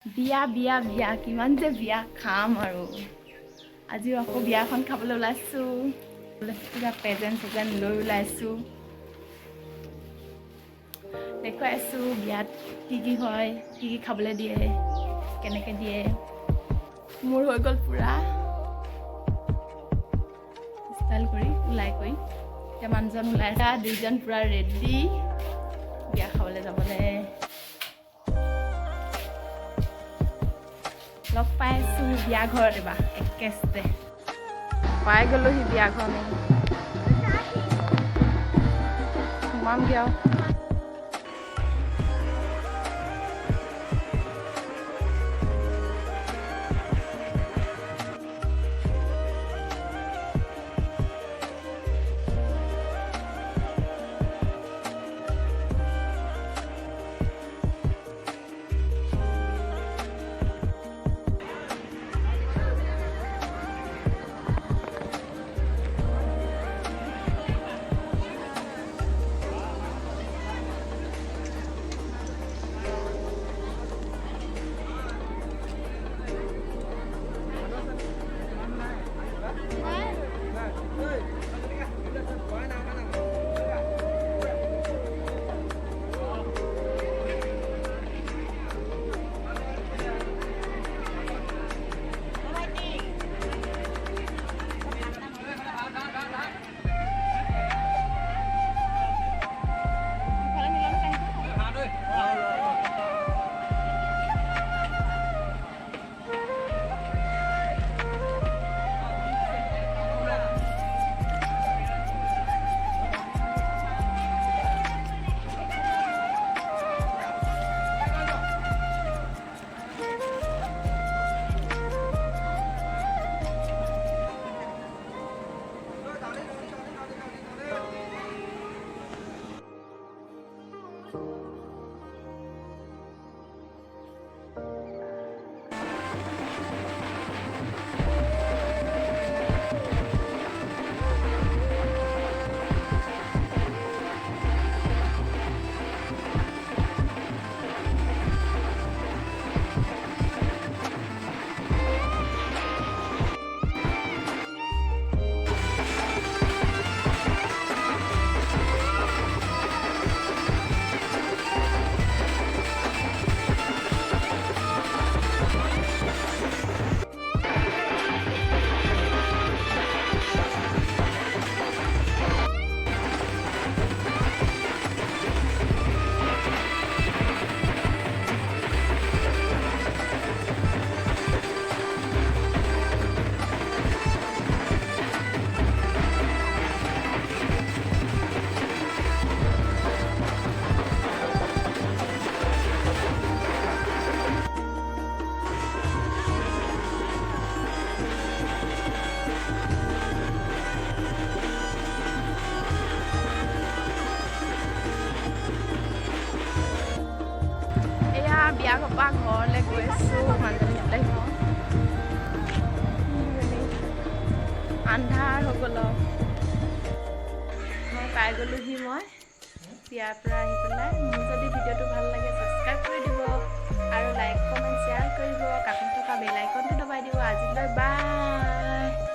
বিয়া বিয়া বিয়া কিমান যে বিয়া খাম আৰু আজি আকৌ বিয়াখন খাবলৈ ওলাইছো কিবা প্ৰেজেন্ট লৈ ওলাইছো দেখুৱাইছো বিয়াত কি হয় কি খাবলৈ দিয়ে কেনেকৈ দিয়ে মোৰ হৈ গ'ল পুৰা ষ্টাইল কৰি ওলাই কৰি এতিয়া মানুহজন ওলাইছা দুইজন পুৰা ৰেডি বিয়া খাবলৈ যাবলৈ লগ পাই আছো বিয়া ঘৰত এবাৰ একেষ্টে পাই গ'লোহি বিয়া ঘৰ সোমামগৈ আৰু বিয়া ঘৰপা ঘৰলৈ গৈ আছোঁ মানুহজনী আন্ধাৰ হৈ গ'ল মই পাই গ'লোহি মই বিয়াৰ পৰা আহি পেলাই মোৰ যদি ভিডিঅ'টো ভাল লাগে ছাবস্ক্ৰাইব কৰি দিব আৰু লাইক কমেণ্ট শ্বেয়াৰ কৰিব কাষত থকা বেল আইকনটো দবাই দিব আজিলৈ বাই